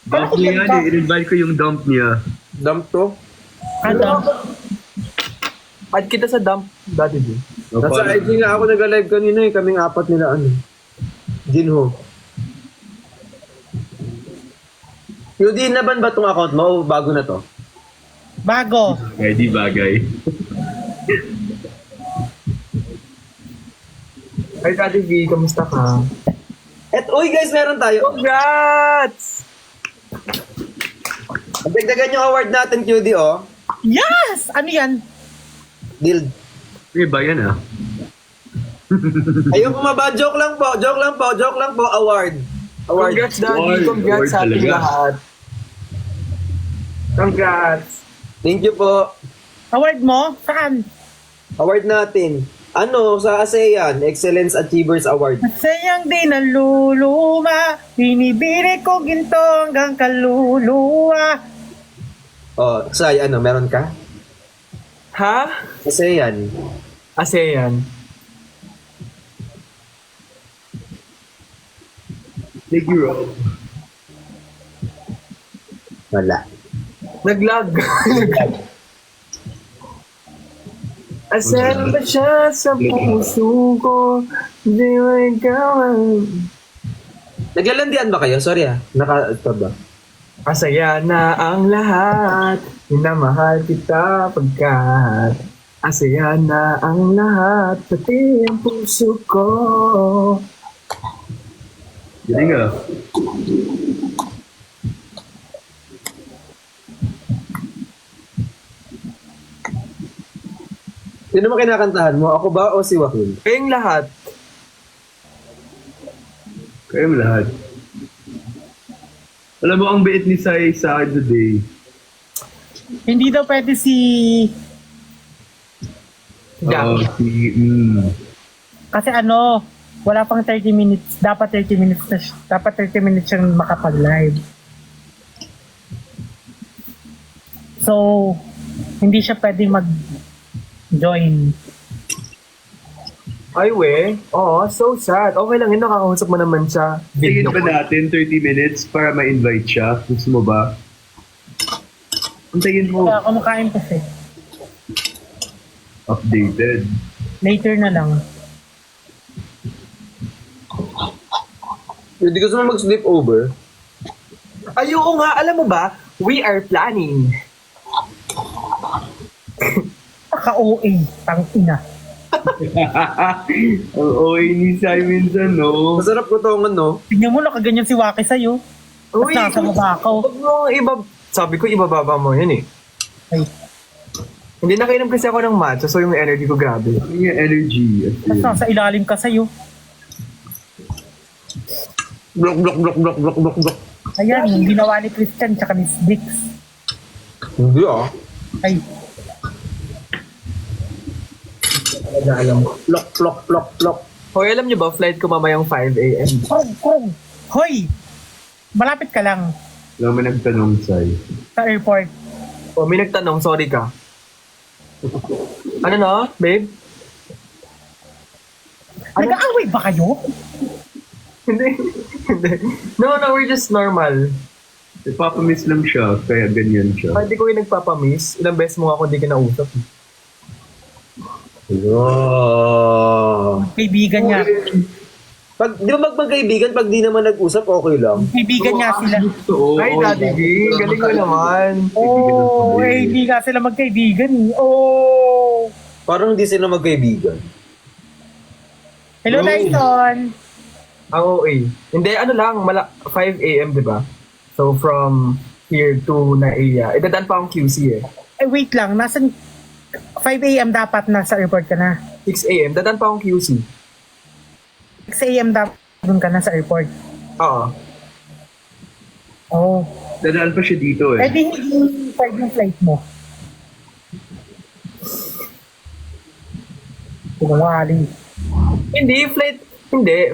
Dump niya yan eh. In-invite ko yung dump niya. Dump to? Ano? Add kita sa dump, Daddy G. O, Nasa paano? IG nga ako nag-live kanina eh. Kaming apat nila ano. Jinho. Yudi, naban ba tong account mo o bago na to? Bago. Bagay, di bagay. Ay, Daddy V, kamusta ka? Et, uy guys, meron tayo. Congrats! Dagdagan yung award natin, QD, oh. Yes! Ano yan? Deal. May ba yan ah? Ayun kumaba, joke lang po, joke lang po, joke lang po, award. Award. Congrats, Daddy. Award. Congrats Award sa ating talaga. lahat. Congrats. Thank you po. Award mo? Saan? Award natin. Ano, sa ASEAN, Excellence Achievers Award. Sayang di naluluma, binibiri ko ginto hanggang kaluluwa. Oh, Sai, ano, meron ka? Ha? ASEAN. ASEAN. Thank you, Rob. Wala. Naglag. Asan ba siya sa puso ko? Di ba ikaw ang... Naglalandian ba kayo? Sorry ah. Ito ba? Masaya na ang lahat, minamahal kita pagkat asaya na ang lahat, pati ang puso ko. Galing ah. Sino mo kinakantahan mo? Ako ba o si Joaquin? Kayong lahat, Kayo lahat. Alam mo, ang bait ni Sai sa akin today. Hindi daw pwede si... Jack. Kasi ano, wala pang 30 minutes. Dapat 30 minutes na dapat 30 minutes siyang makapag-live. So, hindi siya pwedeng mag-join. Ay we, oh, so sad. Okay lang yun, nakakausap mo naman siya. Tingin Video ba ko. natin 30 minutes para ma-invite siya? Gusto mo ba? Antayin mo. Kaya kumakain kasi. Updated. Later na lang. Hindi gusto mo mag-sleep over? Ayoko nga, alam mo ba, we are planning. Paka-OA, tang-ina. Ang OA ni Sai minsan, no? Masarap ko tongan, no? Tignan mo, nakaganyan si Waki sa'yo. Tapos Uy, nasa baba ako. Huwag mo sabi ko, ibababa mo yun eh. Ay, Hindi nakainom kasi ako ng matcha, so yung energy ko grabe. Ano yung energy? tapos nasa ilalim ka sa'yo. Blok, blok, blok, blok, blok, blok, blok. Ayan, yung ginawa ni Christian tsaka ni Dix. Hindi ah. Ay, Talaga alam mo. Blok, blok, blok, blok. Hoy, alam niyo ba, flight ko mamayang 5 a.m. krong. Hoy! Malapit ka lang Alam mo nagtanong, Sai. sa airport. Oh, may nagtanong, sorry ka. Ano na, babe? Ano? Nag-aaway ba kayo? Hindi. Hindi. No, we're just normal. Ipapamiss lang siya, kaya ganyan siya. Hindi ko yung nagpapamiss. Ilang beses mo nga ako hindi kinausap. Oh. Kaibigan niya. Pag, di ba magkaibigan, pag di naman nag-usap, okay lang. Kaibigan niya sila. Oo. Ay, Daddy G, galing mo naman. Oh, eh, hindi nga sila magkaibigan eh. Oh! Parang hindi sila magkaibigan. Hello, Oh. Dyson! Ang OA. Hindi, ano lang, 5 a.m., di ba? So, from here to Naiya. Idadaan pa akong QC eh. Eh, wait lang. Nasan 5 a.m. dapat nasa airport ka na. 6 a.m., dadaan pa akong QC. 6 a.m. dapat doon ka na sa airport. Oo. Oh. Dadaan pa siya dito Eh, eh. di hindi 5 yung flight mo. Sinungaling.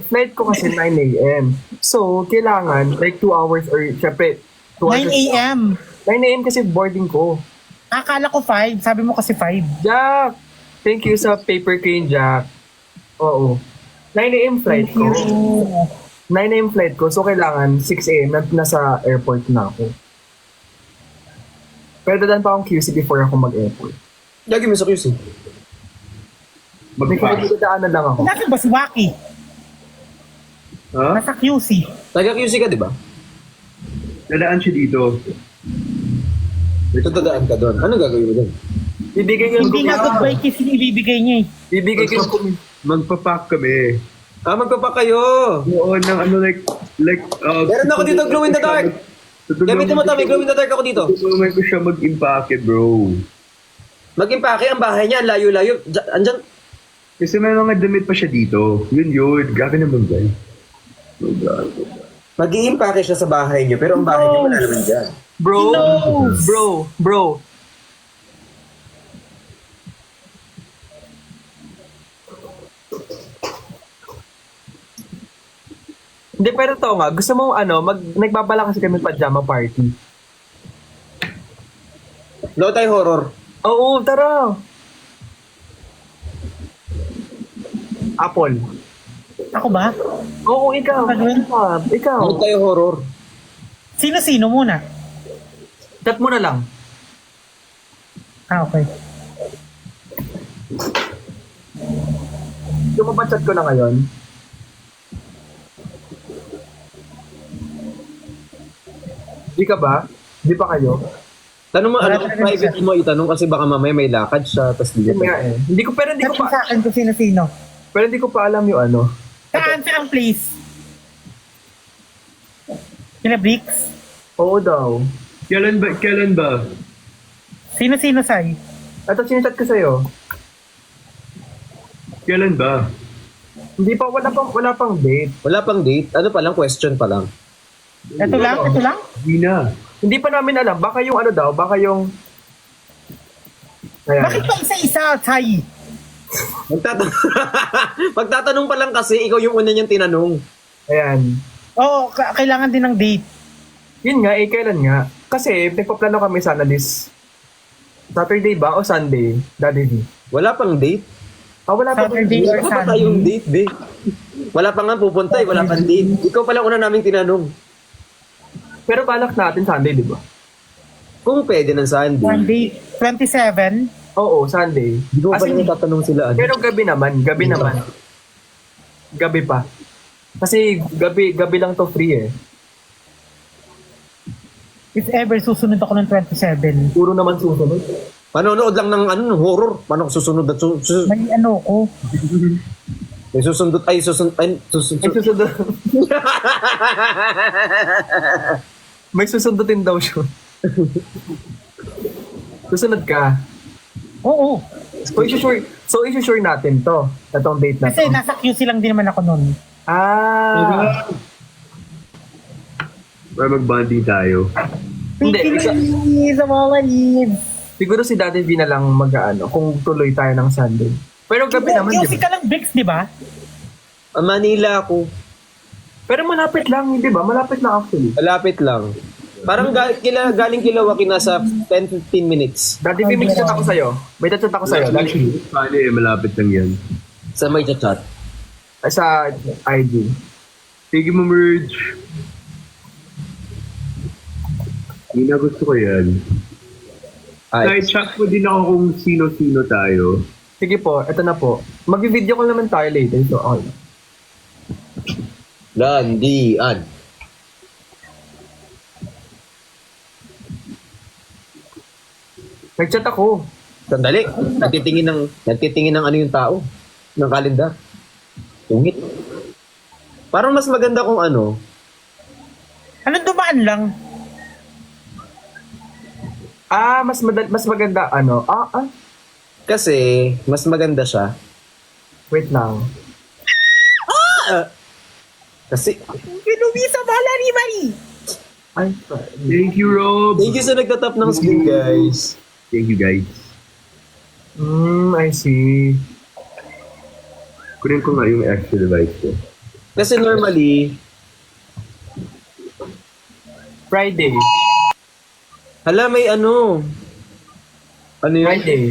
Flight ko kasi 9 a.m. So, kailangan, like 2 hours or, syempre, 2 9 hours. a.m. 9 a.m. kasi boarding ko. Akala ko 5. Sabi mo kasi 5. Jack! Thank you sa paper crane, Jack. Oo. 9 a.m. flight ko. 9 AM flight ko, so kailangan 6 AM nasa airport na ako. Pero dadaan pa akong QC before ako mag-airport. Lagi mo sa QC. May kumagdadaanan lang ako. Nasaan ba si Waki? Ha? Nasa QC. Taga QC ka, di ba? Dadaan siya dito. Tutadaan ka doon. Anong gagawin mo doon? Bibigay ko Hindi nga goodbye kiss yung ibibigay niya eh. Bibigay ko yung Magpapack kami. Magpapa kayo. Oo, ng ano like... Meron ako dito, glow in the dark. Gamitin mo may glow in the dark ako dito. Tutulungan ko siya mag-impake, bro. Mag-impake ang bahay niya, layo-layo. Andyan. Kasi may mga damit pa siya dito. Yun. Grabe naman, guys. Oh, God. Mag-i-impake siya sa bahay niyo, pero ang bahay niyo wala naman dyan. Bro. Hindi, pero to nga, gusto mo nagbabala kasi kami pajama party. Low tayo horror. Oo, tara. Apple. Ako ba? Oo, ikaw. Ano? Ikaw. Low tayo horror. Sino-sino muna? Chat mo na lang. Okay. Chat ko na ngayon. Di ka ba? Di pa kayo? Tanong mo, Wala ano, talaga private mo itanong kasi baka mamaya may lakad siya, tapos di Yun nga eh. Hindi ko Sabi pa, sa akin kung sino-sino. pero hindi ko pa alam yung ano. Saan please? Kila Bricks? Oo daw. Kailan ba? Sino-sino say? Ito, sinachat ko sa'yo. Kailan ba? Hindi pa, wala pang date. Wala pang date. Ano pa lang, question pa lang. Ito lang? Hindi na. Hindi pa namin alam. Baka yung baka yung... Ayan. Bakit pa isa-isa, say? Magtatanong pa lang kasi, ikaw yung una niyang tinanong. Ayan. Oo, kailangan din ng date. Yun nga, kailan nga? Kasi, nagpaplano kami sana this Saturday ba o Sunday, Daddy V? Wala pang date. Wala pa. Saturday or Wala pa Sunday. tayong date, be. Wala pa nga pupunta wala pang date. Ikaw pala una naming tinanong. Pero balak natin Sunday, di ba? Oh, Kung pwede ng Sunday. Sunday, 27. Oo, Sunday. Hindi ko As pala in, tatanong sila. pero gabi naman. Gabi pa. Kasi gabi lang to free eh. If ever susunod ako ng 27. Puro naman susunod. Panonood lang ng horror. Paano susunod at May ano ko. may susundot ay susunod. May susunod. May susundutin daw siya. Susunod ka. Oo. So, isusure natin to. Itong date na to. Kasi nasa QC lang din naman ako nun. Para mag-bonding tayo. Hindi, Sa mga leaves. siguro si Daddy V na lang kung tuloy tayo ng Sunday. Pero gabi naman, QC di ka ba? lang, Bricks, di ba? Manila ako. Pero malapit lang, di ba? Malapit lang actually. Malapit lang. Parang galing Kilawaki nasa 10-15 minutes. Daddy V, may chat ako sa'yo. May chat ako sa'yo. Daddy V. Paano malapit lang yan. Sa may chat. Ay, sa ID. Sige mo, merge. Hindi na gusto ko yan. Ay, Kahit check mo din ako kung sino-sino tayo. Sige po, eto na po. Mag-video call naman tayo later. So, okay. Landian. Nag-chat ako. Sandali. Nagtitingin ng ano yung tao. Ng kalendar. Tungit. Parang mas maganda kung ano. Anong dumaan lang? Mas maganda, Kasi, mas maganda siya. wait lang. Kasi, Pinumisa bala ni Marie. Ay, Thank you, Rob. thank you sa nagtatap ng screen, guys. Thank you, guys. I see. Kunin ko nga yung extra device ko. Kasi normally, Friday. hala may ano. Ano yun? Friday.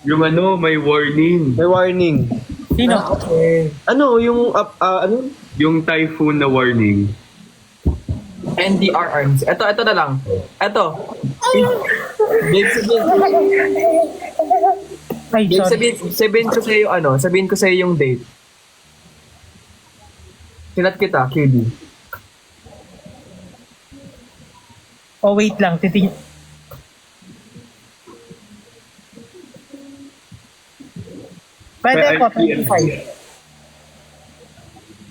Yung may warning. May warning. Sino? Okay. Ano, yung, ano? Yung typhoon na warning. NDR arms. Ito na lang. Ito. Babe, Ay, sorry. sabihin ko sa'yo sabihin ko sa'yo yung date. Sinat kita, QD. Oh, wait lang. Pwede ko, 25.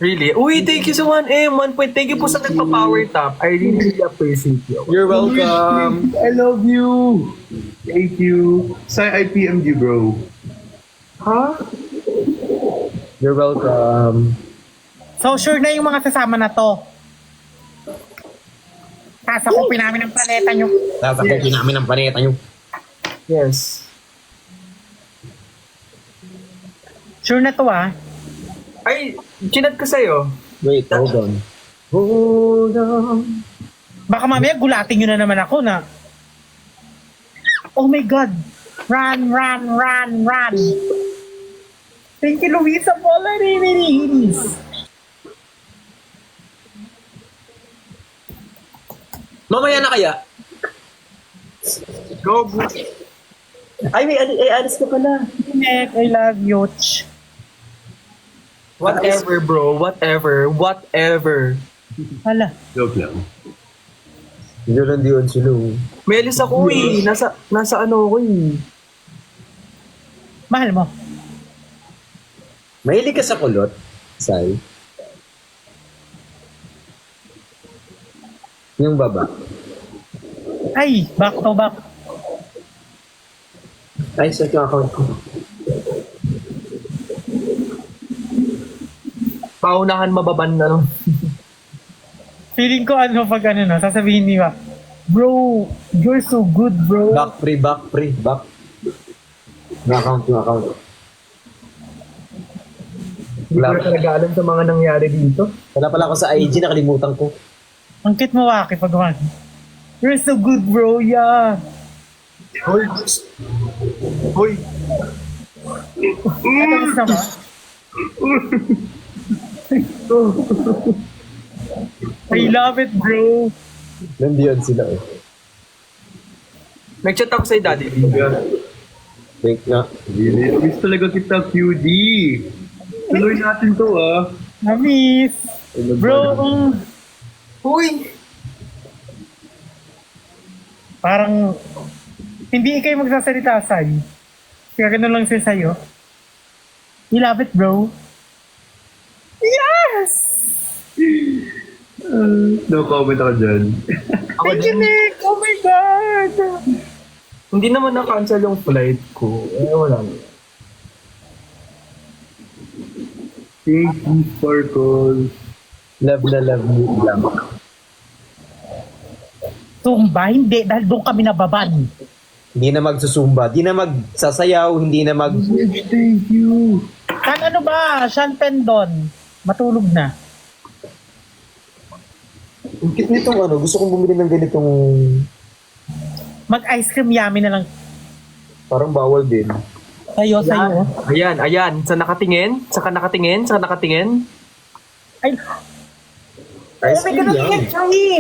Really? Uy, thank you sa 1M. 1 point. Thank you po sa nagpa-power tap. I really appreciate you. You're welcome. I love you. Thank you. Sa IPMG, bro. Ha? You're welcome. So, sure na yung mga sasama na to. Sasakupin namin ang planeta nyo. Sasakukin namin ang planeta nyo. Yes. Sure na to, ah. Ay, chinat ko sa'yo. Wait, hold on. Hold on. Baka mamaya gulatin nyo na naman ako na. Oh my God. Run, run, run, run. Thank you, Luisa Paula Riniris. Mamaya na kaya? Go, boo. Ay, alis ka pala. Nick, I love you. Whatever, bro. Whatever. Hala. Joke lang. Hindi yun sila. May alis ako eh. Nasa ano ako eh. Mahal mo. Mahilig ka sa kulot, Sai. Yung baba. Ay, back to back. Ay, sa yung account ko. Paunahan mababan na nun. Feeling ko pag sasabihin niya, bro, you're so good, bro. Back. Yung account. Hindi ko na talaga alam sa mga nangyari dito. Wala pala ako sa IG, nakalimutan ko. Ang cute mo, Waki, pag man. You're so good, bro, yeah. Hoy. Hoy. Ito gusto mo? I love it, bro. Nandiyan sila eh. Nag-chat ako sa'yo, Daddy. Think nga. Really? Miss talaga kita, QD. Tuloy natin to, ah. Namiss. Bro, Uy. parang hindi kayo magsasalita, Sai. Kaya ganun lang siya sa'yo. You love it, bro. Yes! No comment ako dyan. Ako Thank you, din. Nick! Oh my God! Hindi naman na-cancel yung flight ko. Wala. Thank you, Sparkle. Love na love mo lang. Tumba, hindi. Dahil doon kami nababan. Hindi na magsusumba, hindi na magsasayaw, hindi na mag... Thank you. Kan ano ba? Sean Pendon. Matulog na. Ang cute nitong gusto kong bumili ng ganitong... Mag-ice cream yummy na lang. Parang bawal din. Sa'yo. Ayan. Sa nakatingin. Ay, Ice oh my cream God, yan. ang Chai!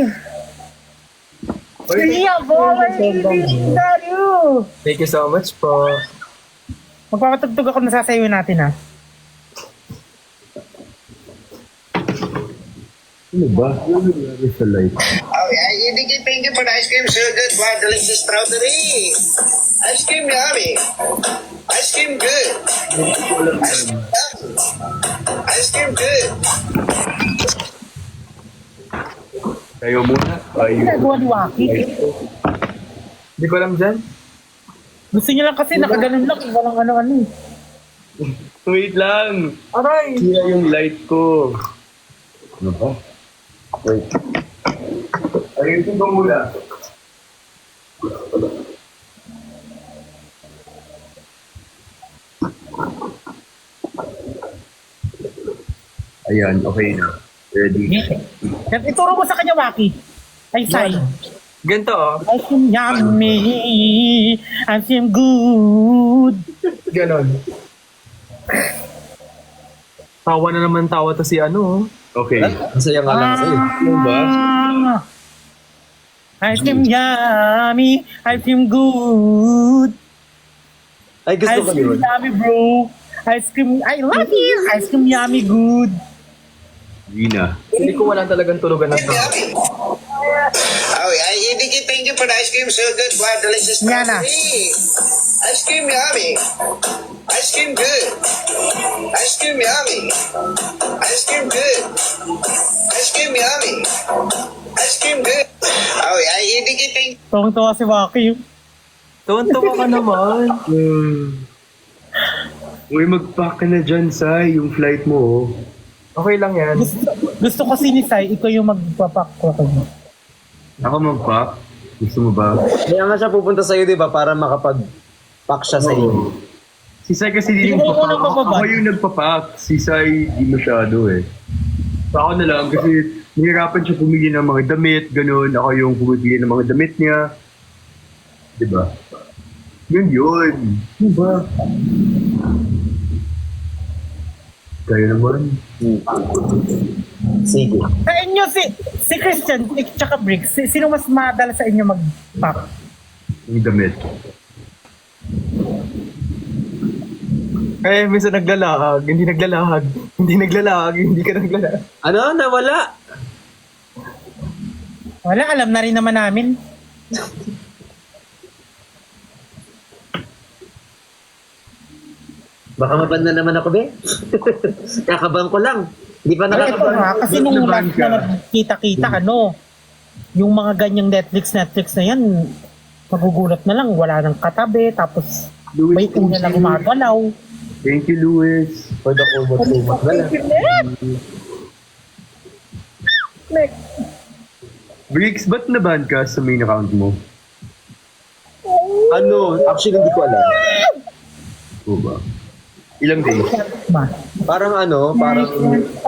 Siya, you! Thank you so much po. Magpapatugtog ako na sasayo natin, ha? Ano ba? Ano nangyari sa life? Oh, yeah, thank you for the ice cream. So good. Wow, delicious strawberry. Ice cream yummy. Ice cream good. Ice cream good. Kayo muna. Ayun. Ginagawa ni Waki. Hindi ko alam dyan. Gusto niya lang kasi nakaganon lang. Walang ano-ano eh. Wait lang. Aray! Sira yung light ko. Ano ba? Wait. Ayun ko muna. Ayan, okay na. Ready. Ituro mo sa kanya, Waki. Ay, Sai. Ganito oh. I seem yummy. I seem good. Ganon. Tawa na naman tawa to si ano. Okay. Masaya nga lang sa'yo. Ano ba? Ice cream yummy, ice cream good. Ay, gusto Ice ko cream yun. yummy, bro. Ice cream, I love you. Ice cream yummy good. Gina. Hindi ko wala talagang tulugan ng tao. Yummy. Oh, Ibigay, thank you for the ice cream. So good. Wow, delicious Yan na. strawberry. Ice cream yummy. Ice cream good. Ice cream yummy. Ice cream good. Ice cream yummy. Ice cream good. Oh, ibigay, thank you. Tuwang-tuwa si Waki. Tuwan-tuwa ka naman. Uy, mag-pack ka na dyan, Sai. Yung flight mo, oh. Okay lang yan. Gusto ko sinisay, ikaw yung magpapak ko. Ako mag-pack. Gusto mo ba? Kaya nga siya pupunta sa'yo, di ba? Para makapag-pack siya sa iyo. Si Sai kasi din yung Ikaw papak. ang magpapack. Ako yung nagpapak. Si Sai, di masyado eh. So ako na lang kasi nahirapan siya pumili ng mga damit, ganun. Ako yung pumili ng mga damit niya. Diba? Yun. Diba? Kaya naman. Sige. Sa inyo, si Christian, tsaka Briggs, sino mas madala sa inyo mag-pack? Yung damit. Eh, minsan naglalahag, hindi naglalahag. Hindi naglalahag, hindi ka naglalahag. Ano? Nawala? Wala, alam na rin naman namin. Baka maban na naman ako, be. Kakaban ko lang. Hindi pa Ito nakakaban. nga, kasi nung Naban last ka. na nagkita-kita, yung mga ganyang Netflix na yan, magugulat na lang, wala nang katabi, tapos Louis, may una na gumagalaw. Thank you, Louis. For the kumot-kumot na lang. Briggs, ba't naban ka sa main account mo? Ano? Actually, hindi ko alam. O ba? Ilang days? Ma. Parang parang...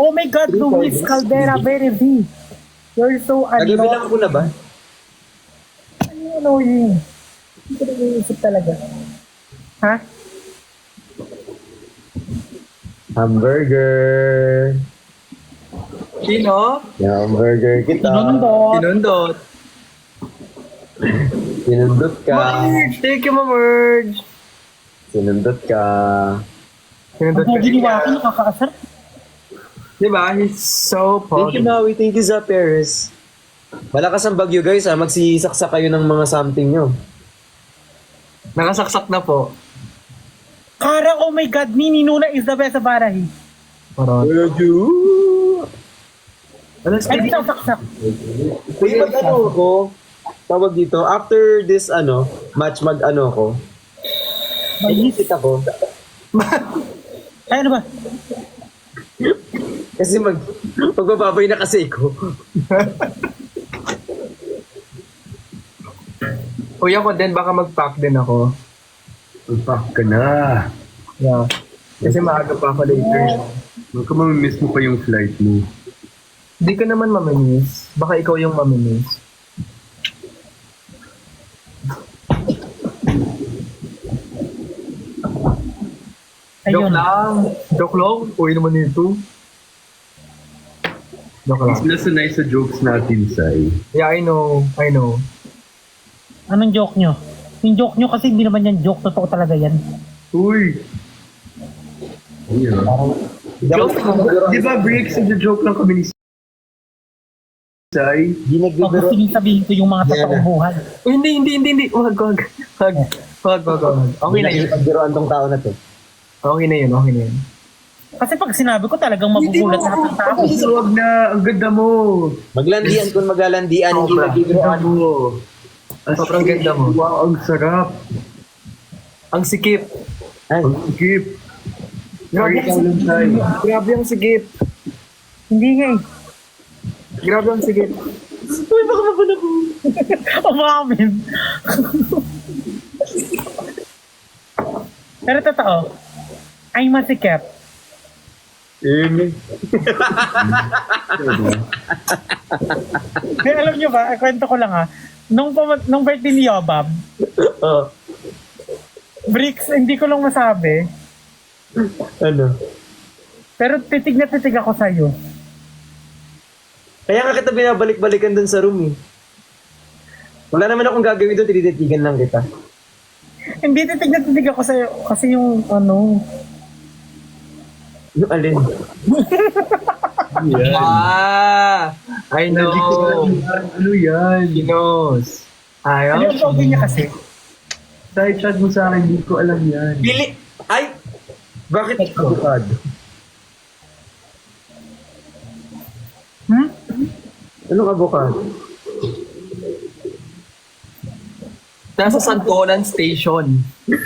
Oh my God, Luis Caldera, very V. You're so Nag-bilang ko na ba? annoying. Hindi ko naiisip talaga. Ha? Hamburger. Sino? Hamburger kita. Sinundot. Sinundot. Sinundot ka. Merge! Thank you, ma-merge! Sinundot ka. Sinundot Ang ka. ginawa ko, nakakaasar. Diba? He's so Thank you, pogi. Maui. Thank you, Zaperes. Malakas ang bagyo, guys. Magsisaksak kayo ng mga something nyo. Nakasaksak na po. Kara, oh my God, Nini Nuna is the best sa Barahi. Parang. Ano Ay, steady? saksak. Uy, mag-ano ako? Tawag dito. After this, match mag-ano ako. Mag-isip ako. Ay, ano ba? Kasi magbababay na kasi ko. Uy, ako din, baka mag-pack din ako. Mag-pack ka na. Yeah. Kasi maaga pa ako later. Baka mamimiss mo pa yung flight mo. Hindi ka naman mamimiss. Baka ikaw yung mamimiss. Joke Ayun. lang. Joke lang. Uy naman nito. Joke lang. Sila sanay sa jokes natin, Sai. Yeah, I know. Anong joke nyo? Yung joke nyo kasi hindi naman yan joke. Totoo talaga yan. Uy! Yeah. Joke Di ba, Briggs, joke lang kami ni Sai? Di Pag nagbibiro. gusto nyo sabihin ko yung mga totoong buhay. Uy, hindi. Wag. Okay na yun. Nagbiroan tong tao na to. Okay na yun. Kasi pag sinabi ko talagang magugulat lahat ng tao. Huwag na, ang ganda mo. Maglandian kung maglalandian, hindi Sobra. nagbibiroan. Mo. Sobrang ganda mo. Wow, ang sarap. Ang sikip. Ay, Ang sikip. Grabe Ikaw lang, Sai. Grabe ang sikip. Hindi nga eh. Grabe ang sikip. Uy, baka mapun ako. Umamin. Pero totoo, ay masikip. Amen. Kaya alam nyo ba, kwento ko lang nung birthday ni Yobab, oh, Bricks, hindi ko lang masabi, ano? Pero titig na titig ako sa'yo. Kaya nga kita binabalik-balikan dun sa room eh. Wala naman akong gagawin doon, tinititigan lang kita. Hindi titig na titig ako sa'yo. Kasi yung ano... Yung alin? Yan. I know. Hindi ko alam yan. Ano yan? Ginos. Ayaw. Ano yung pogi niya kasi? Side chat mo sa akin, hindi ko alam yan. Pili! Ay! Bakit avocado? Hmm? Anong avocado? Nasa Santolan Station. Hindi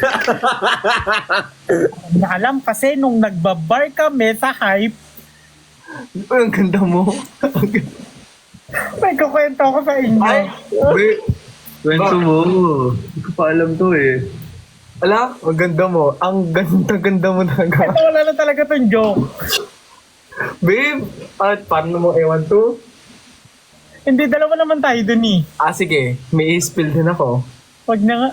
na alam kasi nung nagbabar kami sa hype, Ay, ang ganda mo. may kukwento ako sa inyo. Ay! Kwento mo. Hindi ko pa alam to eh. Ala, ang ganda mo. Ang ganda-ganda mo talaga. Ito wala na talaga tong joke. Babe, at paano mo ewan to? Hindi, dalawa naman tayo dun eh. Sige. May i-spill din ako. Wag na nga.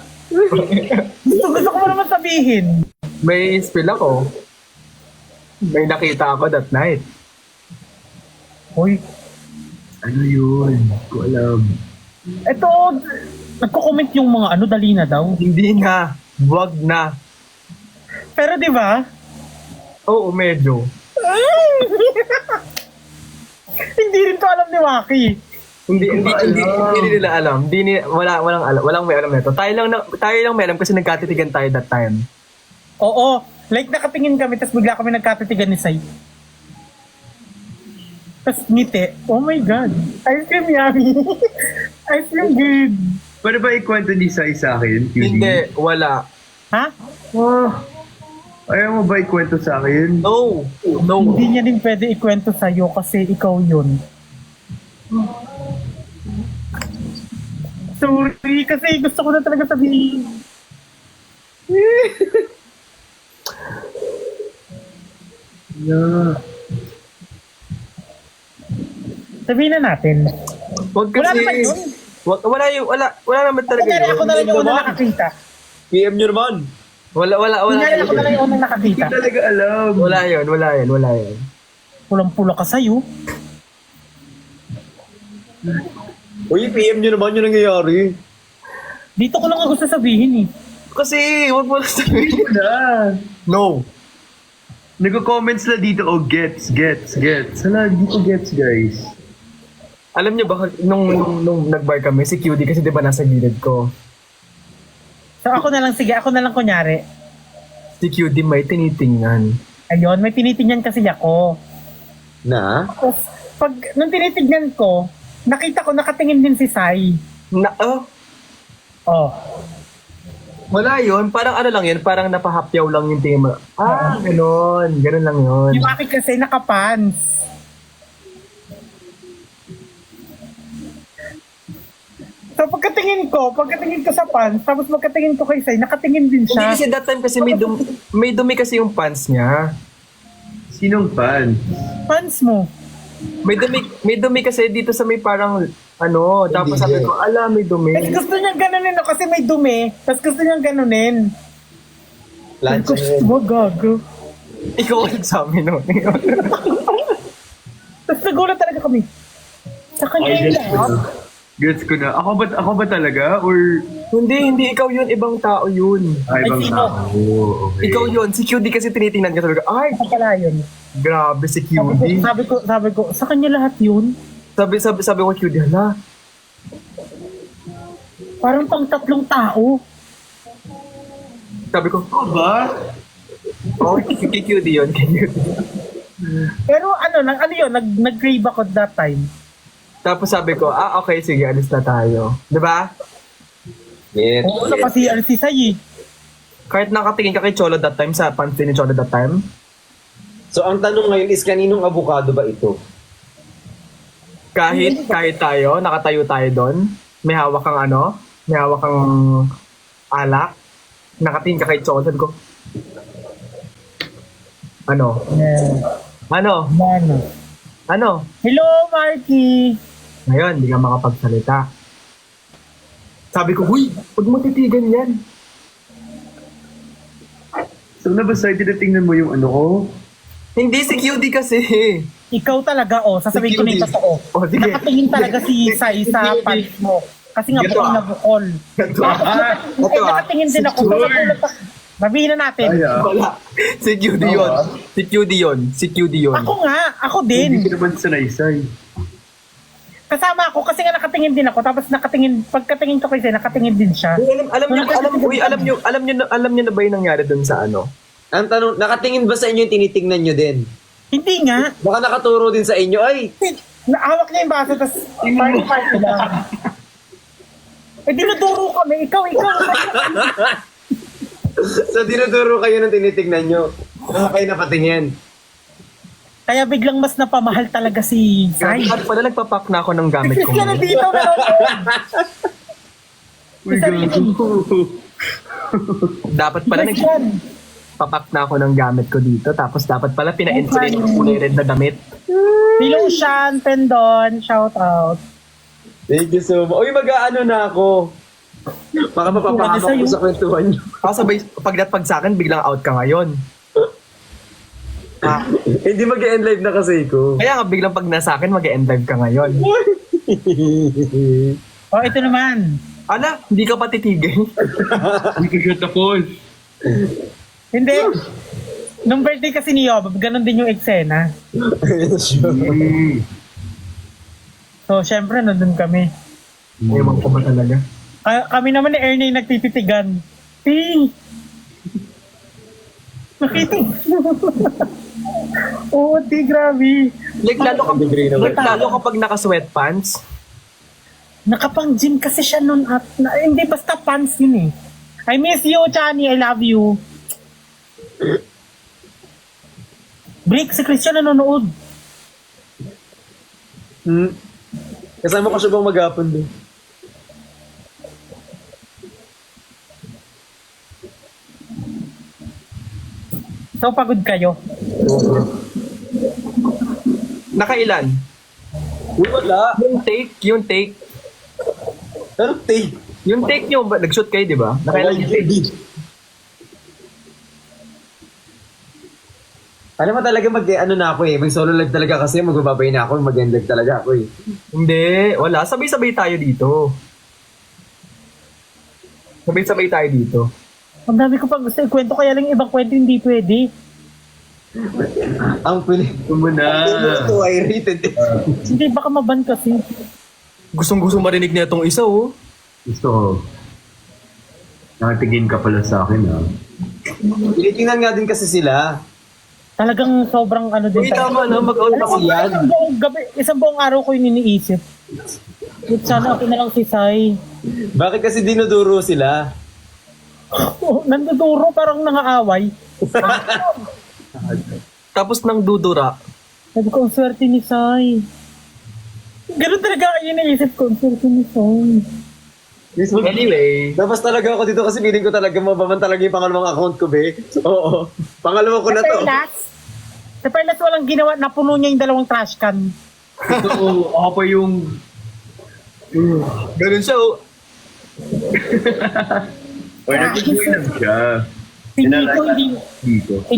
Gusto ko mo naman sabihin. May i-spill ako. May nakita ako that night. Uy, Ano yun? Hindi ko alam. ito, nagko-comment yung mga ano, dali na daw. Hindi na. Wag na. Pero di ba? Oo, medyo. Hindi rin to alam ni Waki. Hindi nila alam. Walang may alam nito. Tayo lang may alam kasi nagkatitigan tayo that time. Oo, like nakatingin kami, tapos bigla kami nagkatitigan ni Sai. Tapos ngiti, oh my God, ice cream yummy. Ice cream good. Pwede ba ikwento ni Sai sa akin? QD? Hindi, wala. Ha? Ayaw mo ba ikwento sa akin? No. Hindi niya din pwede ikwento sa'yo kasi ikaw yun. Sorry, kasi gusto ko na talaga sabihin. Yeah. Sabihin na natin. Wag Wala kasi. naman yun. Wala naman talaga Kunyari ako na lang yung Wala. unang nakakita. PM nyo naman! Wala. Kunyari ako na lang yung unang nakakita. Hindi talaga alam. Wala yun. Pulang-pula ka sa'yo. Uy, PM nyo naman yung nangyayari. Dito ko lang gusto sabihin eh. Kasi, wag mo na sabihin. Hindi ko na. No. Nagko-comments na dito, oh, gets. Hala, hindi ko gets, guys. Alam niyo ba, nung nag-bar kami, si QD kasi di ba nasa gilid ko. So ako na lang, sige, ako na lang kunyari. Si QD may tinitingnan. Ayun, may tinitingnan kasi ako. Na? Tapos, nung tinitignan ko, nakita ko nakatingin din si Sai. Oh. Wala yun. Parang ano lang yun. Parang napahapyaw lang yung tingin mo. Ganon. Ganon lang yun. Yung akin kasi nakapants. So pagkatingin ko sa pants, tapos pagkatingin ko kay Sai, nakatingin din Hindi siya. kasi that time kasi may dumi kasi yung pants niya. Sinong fan? Pants mo. May dumi kasi dito sa may parang ano. Tapos sabi ko, ala may dumi. Tapos gusto niyang ganunin no, kasi may dumi. Tapos gusto niyang ganunin. Lancha Gusto yun. mo, gago. Ikaw ang nagsabi nun. Tapos nagulat talaga kami. Sa kanya yung lahat. Gets ko na. Ako ba talaga? Or Hindi ikaw yun. Ibang tao yun. ibang sino? tao? Okay. Ikaw yun. Si QD kasi tinitingnan ka talaga. Ay, Sa pala yun. grabe si QD. Sabi ko, sa kanya lahat yun. Sabi ko QD, hala. Parang pang 3 tao. Sabi ko, Ako ba? oh, kay QD yun. Kay QD. Pero nag-crave ako that time. Tapos sabi ko, okay, sige, alis na tayo. Diba? Yes. Oo, napasiyar si Sai. Kahit nakatingin ka kay Cholo that time, sa pants din ni Cholo that time, So, ang tanong ngayon is, kaninong avocado ba ito? kahit tayo, nakatayo tayo doon, may hawak kang alak, nakatingin ka kay Cholo, sabi ko, ano? Hello, Marky. Ngayon, hindi ka makapagsalita. Sabi ko, huy, huwag mo titigan yan. So na ba sa'yo, tinatingnan mo yung ano ko? Hindi, si QD kasi. Ikaw talaga, sasabihin ko na yung totoo. Sige. Nakatingin talaga si Sai sa pants mo. Kasi nga, Ito bukol ah. na bukol. Ito ah. Ay, nakatingin din ako. Sabihin na natin. Wala. Si QD yun. Si QD yun. Si QD yun. Ako nga, ako Hindi din. ka naman sanaysay. Kasama ako kasi nga nakatingin din ako. Tapos pagkatingin ko kasi nakatingin din siya. Alam niyo na ba yung nangyari dun sa ano? Ang tanong, nakatingin ba sa inyo yung tinitingnan nyo din? Hindi nga. Baka nakaturo din sa inyo, ay, Naawak niya yung baso, tapos party lang. Dinuduro kami. Ikaw. so dinuduro kayo ng tinitingnan nyo. Baka kayo napatingin. Kaya biglang mas napamahal talaga si Sai. At pala nagpapak na ako ng gamit ko. Kasi yan dito na Uy, gago. Dapat pala nagpapak na ako ng gamit ko dito. Tapos dapat pala pina-insulate yung kulay red na damit. Nilotion, Pendon, shout out. Thank you so much. Uy, mag-aano na ako. Baka mapapahamak ko sa kwentuhan nyo. Sabay, pagdatpag sa akin, biglang out ka ngayon. Hindi mag-end live na kasi ko. Kaya nga biglang pag nasa akin, mag-end live ka ngayon. Ito naman. Ala, hindi ka pa titigil. Hindi ka siya tapos. Hindi. Nung birthday kasi ni Yob, ganun din yung eksena. So, syempre, nandun kami. Ewan ko ba talaga? Kami naman ni Ernie nagtititigan. Ting! Nakiting. Oo, grabe. Like, lalo kapag naka-sweatpants. Nakapang-gym kasi siya nun at hindi basta pants yun eh. I miss you, Chani. I love you. Break, si Christian nanonood. Kasama ko siya bang maghapon din? So, pagod kayo. Nakailan? Uy, wala. Yung take. Ano tape? Yung take nyo, nag-shoot kayo, di ba? Nakailan yung take? Alam mo talaga ano na ako eh. Mag-solo live talaga kasi magbababay na ako. Mag-end live talaga ako eh. Hindi, wala. Sabay-sabay tayo dito. Sabay-sabay tayo dito. Ang dami ko pang gusto ikwento, kaya lang yung ibang kwento hindi pwede. Ang pili. Mo na. Ito ay rated. Hindi, baka maban kasi. Gustong-gusto marinig na itong isa, oh. Gusto ko. Nakatingin ka pala sa akin, ha? Tinitingnan nga din kasi sila. Talagang sobrang ano din. Uy, tama na, mag-out Alam ako mo, yan. isang buong araw ko yung iniisip. Sana ako na lang si Sai. Bakit kasi dinuduro sila? Nanduduro, parang nangaaway. Tapos nang dudura. Sabi ko, ang swerte ni Sai. Ganun talaga yung iniisip ko, ang swerte ni Sai. Anyway, Tapos talaga ako dito kasi feeling ko talaga mababan talaga yung pangalawang account ko, be. Oo. Pangalawa ko na to. Sa Perlas walang ginawa, napuno niya yung dalawang trash can. Ito, ako pa yung... ganun siya, oh. Or nag-enjoy lang siya. Si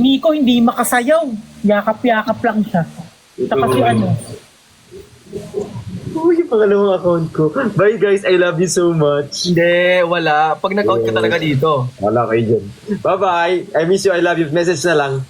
Nico hindi makasayaw. Yakap-yakap lang siya. Saka si ano. Uy, yung pangalawang account ko. Bye guys, I love you so much. Hindi, wala. Pag nag-out ka talaga dito. Wala kayo dyan. Bye-bye. I miss you, I love you. Message na lang.